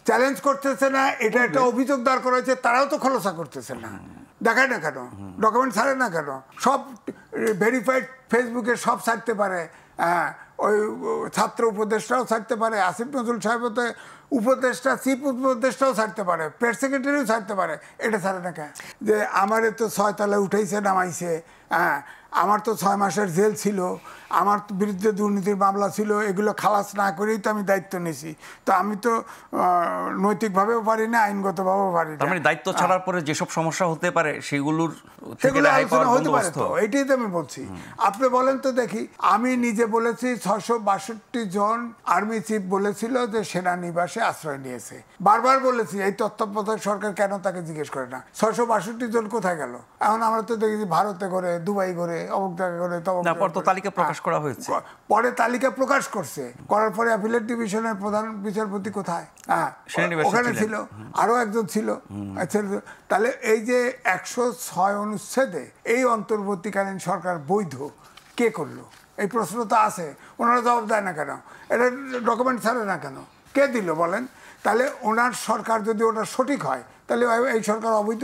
Challenge করতেছে না, এটা একটা অভিযোগ দাঁড় করা হয়েছে, তারাও তো খোলাসা করতেছে না। দেখায় না কেন, ডকুমেন্ট ছাড়ে না কেন? সব ভেরিফাইড, ফেসবুকে সব ছাড়তে পারে। ওই ছাত্র উপদেষ্টাও ছাড়তে পারে, আসিফ নজরুল সাহেব উপদেষ্টা, চিফ উপদেষ্টাও ছাড়তে পারে, প্রেস সেক্রেটারিও ছাড়তে পারে। এটা ছাড়ে না কেন? যে আমারে তো 6 তলায় উঠাইছে নামাইছে, আমার তো 6 মাসের জেল ছিল, আমার বিরুদ্ধে দুর্নীতির মামলা ছিল, এগুলো খালাস না করেই তো আমি দায়িত্ব নিয়েছি। তো আমি তো নৈতিকভাবেও পারি না, আইনগতভাবেও পারি না। মানে দায়িত্ব ছাড়ার পরে যেসব সমস্যা হতে পারে সেগুলো আলোচনা হতে পারে। তো এটাই তো আমি বলছি। আপনি বলেন তো দেখি, আমি নিজে বলেছি 662 জন আর্মি চিফ বলেছিল যে সেনানিবাসে আশ্রয় নিয়েছে। বারবার বলেছি এই তত্ত্বাবধায়ক সরকার কেন তাকে জিজ্ঞেস করে না? 662 জন কোথায় গেল? এখন আমরা তো দেখেছি ভারতে করে, দুবাই করে, অমুক জায়গায় করে, তালিকা প্রকাশ করা হয়েছে। পরে তালিকা প্রকাশ করছে, করার পরে অ্যাপিলেট ডিভিশনের প্রধান বিচারপতি কোথায়? ওখানে ছিল, আরো একজন ছিল। তাহলে এই যে 106 অনুচ্ছেদে এই অন্তর্বর্তীকালীন সরকার বৈধ কে করলো, এই প্রশ্ন তো আছে। ওনারা জবাব দেয় না কেন? এটা ডকুমেন্ট ছাড়ে না কেন? কে দিল বলেন? তাহলে ওনার সরকার যদি ওটা সঠিক হয়, তাহলে এই সরকার অবৈধ।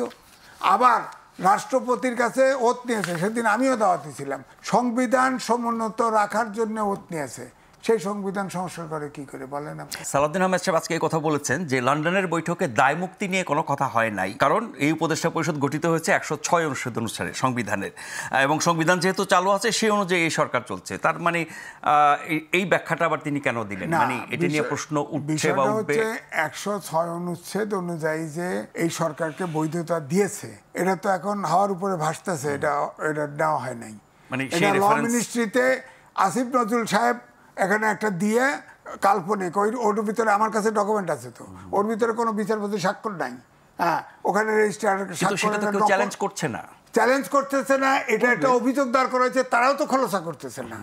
আবার রাষ্ট্রপতির কাছে ওত নিয়েছে, সেদিন আমিও দাওয়াতে ছিলাম, সংবিধান সমুন্নত রাখার জন্য ওত নিয়েছে। সেই সংবিধান সংস্কার করে কি করে বলেন? সালাউদ্দিন আহমেদ সাহেব আজকে এই কথা বলেছেন যে লন্ডনের বৈঠকে দায় মুক্তি নিয়ে কোনো কথা হয় নাই, কারণ এই উপদেষ্টা পরিষদ গঠিত হয়েছে 106 অনুচ্ছেদ অনুসারে সংবিধানের, এবং সংবিধান যেহেতু চালু আছে সেই অনুযায়ী এই সরকার চলছে। তার মানে এই ব্যাখ্যাটা আবার তিনি কেন দিলেন? মানে এটা নিয়ে প্রশ্ন উঠছে বা উঠবে। 106 অনুচ্ছেদ অনুযায়ী যে এই সরকারকে বৈধতা দিয়েছে, এটা তো এখন হাওয়ার উপরে ভাসতেছে। এটা নেওয়া হয় নাই। মানে ল মিনিস্ট্রিতে আসিফ নজরুল সাহেব এখানে একটা দিয়ে কাল্পনিক, ওর ভিতরে আমার কাছে ডকুমেন্ট আছে, তো ওর ভিতরে কোনো বিচারপতি স্বাক্ষর নাই। ওখানে রেজিস্ট্রার চ্যালেঞ্জ করছে না, চ্যালেঞ্জ করতেছে না, এটা একটা অভিযোগ দাঁড় করা হয়েছে, তারাও তো খোলাসা করতেছে না।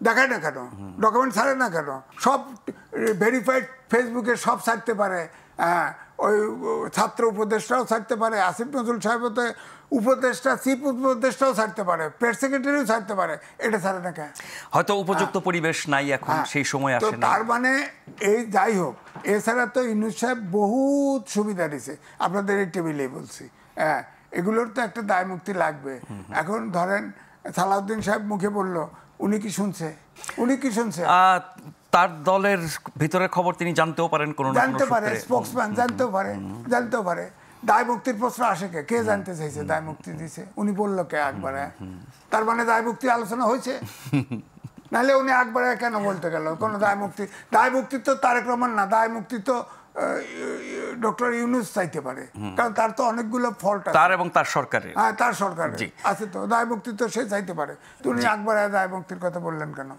দেখায় না কেন, ডকুমেন্ট ছাড়ে না কেন? সব ভেরিফাইড, ফেসবুকে সব ছাড়তে পারে। ওই ছাত্র উপদেষ্টাও ছাড়তে পারে, আসিফ নজরুল সাহেব উপদেষ্টা, চিফ উপদেষ্টাও ছাড়তে পারে, প্রেস সেক্রেটারিও ছাড়তে পারে। এটা ছাড়ে না কেন? হয়তো উপযুক্ত পরিবেশ নাই এখন, সেই সময় আসে না। তার মানে এই যাই হোক, এছাড়া তো ইউনূস সাহেব বহুত সুবিধা দিছে, আপনাদের এই টেবিলেই বলছি। এগুলোর তো একটা দায় মুক্তি লাগবে। এখন ধরেন সালাউদ্দিন সাহেব মুখে বলল, উনি কি শুনছে? উনি কি শুনছে? তার দলের ভিতরের খবর তিনি জানতেও পারেন, জানতে পারে, স্পোকসম্যান জানতেও পারে। দায় মুক্তির প্রশ্ন আসে কে জানতে চাইছে দায় মুক্তি দিছে? উনি বললো কে একবারে? তার মানে দায় মুক্তি আলোচনা হয়েছে? নাহলে উনি একবারে কেন বলতে গেল কোনো দায় মুক্তি তো তারেক রহমান না, দায় মুক্তি তো ডক্টর ইউনূস চাইতে পারে, কারণ তার তো অনেকগুলো ফল্ট আছে, তার এবং তার সরকারে। তার সরকারে আছে, তো দায় মুক্তি তো সে চাইতে পারে। তো উনি একবারে দায় মুক্তির কথা বললেন কেন?